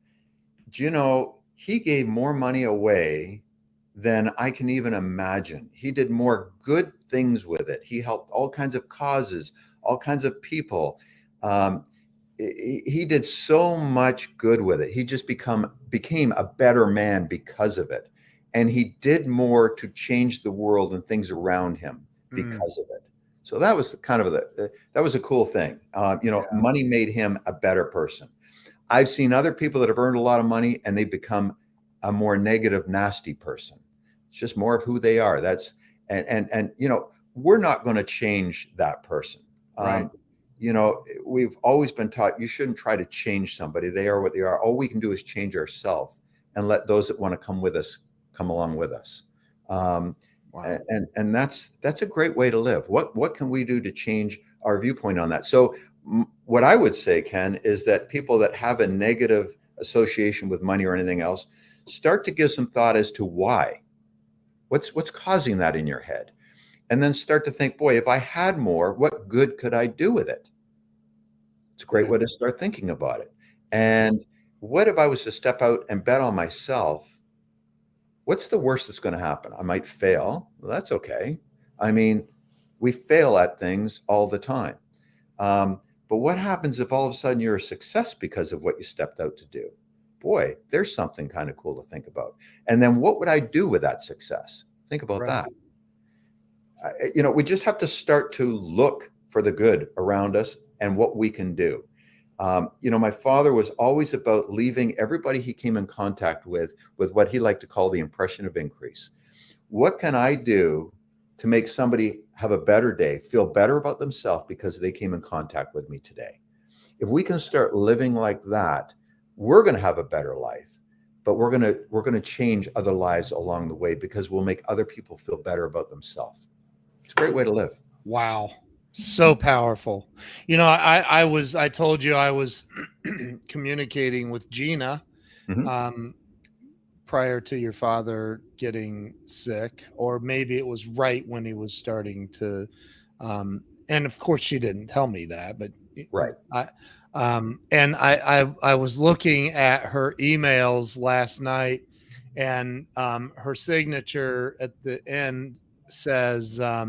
Do he gave more money away than I can even imagine. He did more good things with it. He helped all kinds of causes, all kinds of people. Um, he did so much good with it. He just became a better man because of it. And he did more to change the world and things around him Mm, because of it. So that was kind of that was a cool thing. yeah. Money made him a better person. I've seen other people that have earned a lot of money and they become a more negative, nasty person. It's just more of who they are. That's and we're not going to change that person. Right. We've always been taught you shouldn't try to change somebody. They are what they are. All we can do is change ourselves and let those that want to come with us come along with us. Um, Wow. and that's a great way to live. What can we do to change our viewpoint on that? So what I would say, Ken, is that people that have a negative association with money or anything else start to give some thought as to why. What's causing that in your head? And then start to think, boy, if I had more, what good could I do with it? It's a great Good. way to start thinking about it. And what if I was to step out and bet on myself? What's the worst that's going to happen? I might fail. Well, that's okay. I mean, we fail at things all the time. But what happens if all of a sudden you're a success because of what you stepped out to do? Boy, there's something kind of cool to think about. And then what would I do with that success? Think about Right. that. We just have to start to look for the good around us and what we can do. My father was always about leaving everybody he came in contact with what he liked to call the impression of increase. What can I do to make somebody have a better day, feel better about themselves because they came in contact with me today? If we can start living like that, we're going to have a better life, but we're going to change other lives along the way because we'll make other people feel better about themselves. It's a great way to live. Wow. So powerful. I told you I was communicating with Gina Mhm. um, prior to your father getting sick, or maybe it was right when he was starting to. And of course, she didn't tell me that, but Right. I, and I was looking at her emails last night, and her signature at the end says, I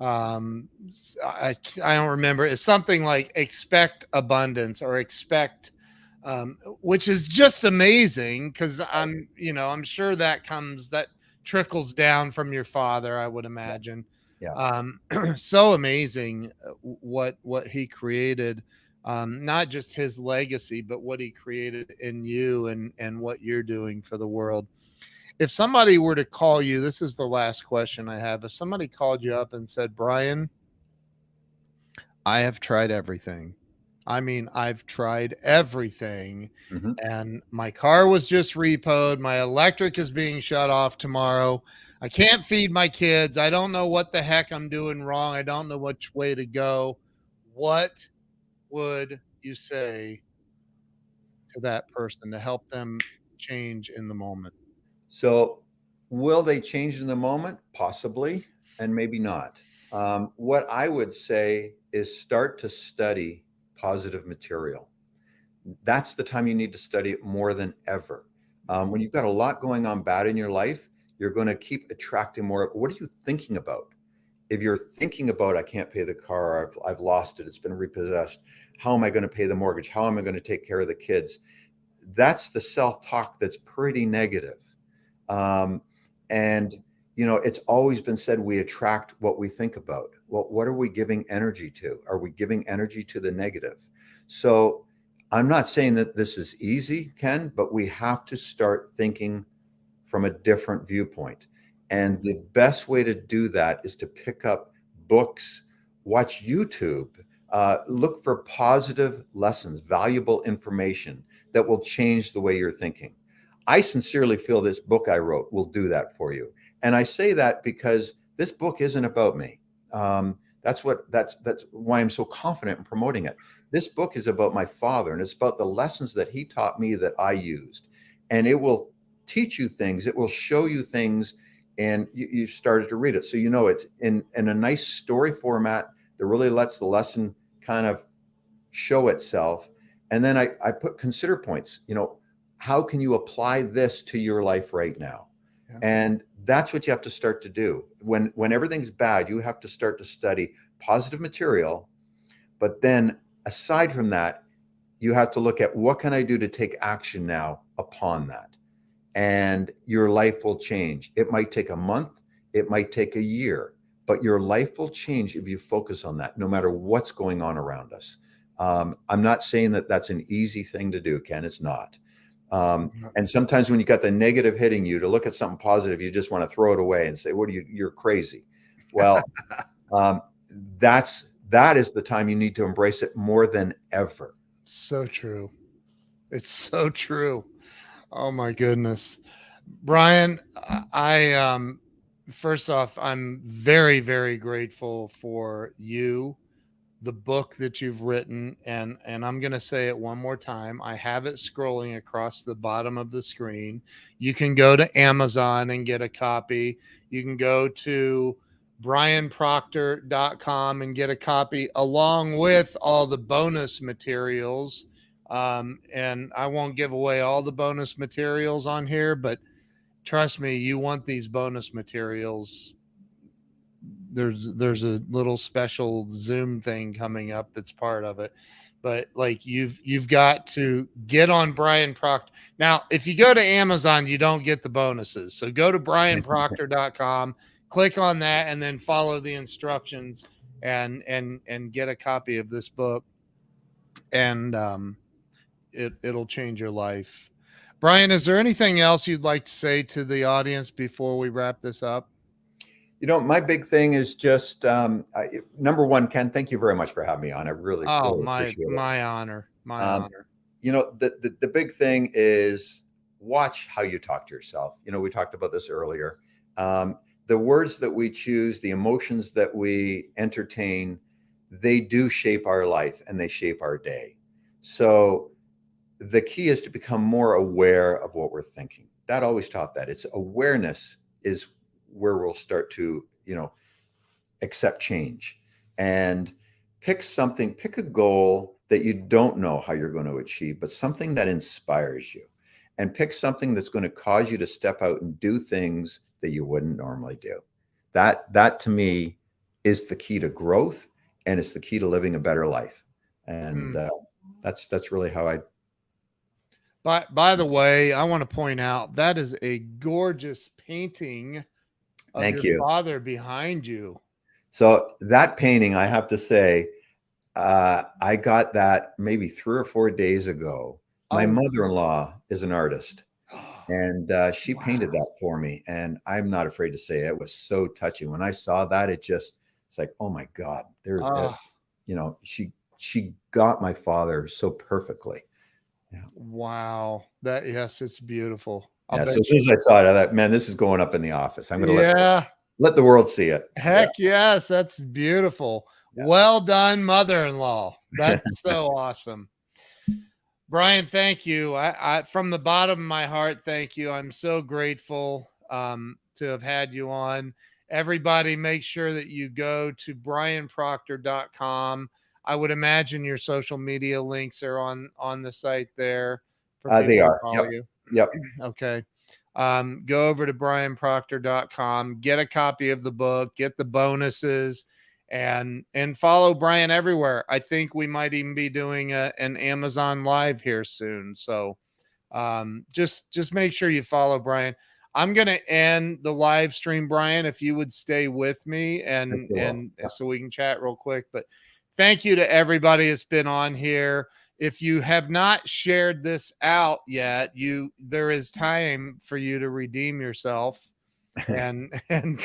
don't remember. It's something like expect abundance or expect, which is just amazing because I'm sure that trickles down from your father, I would imagine. Yeah. So amazing what he created, not just his legacy, but what he created in you and what you're doing for the world. If somebody were to call you, this is the last question I have. If somebody called you up and said, Brian, I have tried everything. I mean, I've tried everything. Mhm. And my car was just repoed. My electric is being shut off tomorrow. I can't feed my kids. I don't know what the heck I'm doing wrong. I don't know which way to go. What would you say to that person to help them change in the moment? So Will they change in the moment? Possibly, and maybe not. What I would say is start to study positive material. That's the time you need to study it more than ever. When you've got a lot going on bad in your life, you're going to keep attracting more. What are you thinking about? If you're thinking about, I can't pay the car, I've lost it, it's been repossessed. How am I going to pay the mortgage? How am I going to take care of the kids? That's the self-talk that's pretty negative. Um, and it's always been said we attract what we think about. Well, what are we giving energy to? Are we giving energy to the negative? So I'm not saying that this is easy, Ken, but we have to start thinking from a different viewpoint. And the best way to do that is to pick up books, watch YouTube, look for positive lessons, valuable information that will change the way you're thinking. I sincerely feel this book I wrote will do that for you. And I say that because this book isn't about me. That's why I'm so confident in promoting it. This book is about my father, and it's about the lessons that he taught me that I used. And it will teach you things. It will show you things, and you started to read it. So it's in a nice story format that really lets the lesson kind of show itself. And then I put consider points. How can you apply this to your life right now? Yeah. And that's what you have to start to do. When everything's bad, you have to start to study positive material. But then aside from that, you have to look at what can I do to take action now upon that? And your life will change. It might take a month, it might take a year, but your life will change if you focus on that, no matter what's going on around us. I'm not saying that that's an easy thing to do, Ken. It's not. And sometimes when you got the negative hitting you, to look at something positive, you just want to throw it away and say, you're crazy. Well, that is the time you need to embrace it more than ever. So true. It's so true. Oh my goodness. Brian, I first off, I'm very, very grateful for you, the book that you've written, and I'm going to say it one more time. I have it scrolling across the bottom of the screen. You can go to Amazon and get a copy. You can go to brianproctor.com and get a copy along with all the bonus materials. And I won't give away all the bonus materials on here, but trust me, you want these bonus materials. There's a little special Zoom thing coming up that's part of it. But like you've got to get on Brian Proctor. Now, if you go to Amazon, you don't get the bonuses. So go to brianproctor.com, click on that, and then follow the instructions and get a copy of this book. And it'll change your life. Brian, is there anything else you'd like to say to the audience before we wrap this up? My big thing is just number one, Ken, thank you very much for having me on. I really appreciate it. My honor. My honor. The big thing is watch how you talk to yourself. We talked about this earlier. The words that we choose, the emotions that we entertain, they do shape our life and they shape our day. So the key is to become more aware of what we're thinking. Dad always taught that. It's awareness is where we'll start to, accept change, and pick a goal that you don't know how you're going to achieve, but something that inspires you, and pick something that's going to cause you to step out and do things that you wouldn't normally do. That to me is the key to growth, and it's the key to living a better life. And that's really how I. By the way, I want to point out that is a gorgeous painting of your father behind you. So that painting, I have to say, I got that maybe 3 or 4 days ago. My mother-in-law is an artist, and she painted that for me. And I'm not afraid to say it was so touching. When I saw that, it's like, oh my God, she got my father so perfectly. Yeah. Wow. Yes, it's beautiful. So as soon as I saw it, I thought, man, this is going up in the office. I'm going to let the world see it. Heck yes, that's beautiful. Yeah. Well done, mother-in-law. That's so awesome. Brian, thank you. I from the bottom of my heart, thank you. I'm so grateful. to have had you on. Everybody, make sure that you go to brianproctor.com. I would imagine your social media links are on the site there for people They to are. follow Yep. you. Yep. Okay. Go over to brianproctor.com, get a copy of the book, get the bonuses, and follow Brian everywhere. I think we might even be doing an Amazon Live here soon. So just make sure you follow Brian. I'm going to end the live stream, Brian, if you would stay with me and so we can chat real quick. But thank you to everybody that's been on here. If you have not shared this out yet, there is time for you to redeem yourself and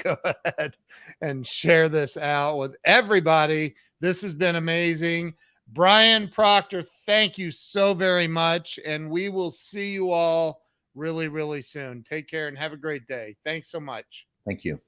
go ahead and share this out with everybody. This has been amazing. Brian Proctor, thank you so very much. And we will see you all really, really soon. Take care and have a great day. Thanks so much. Thank you.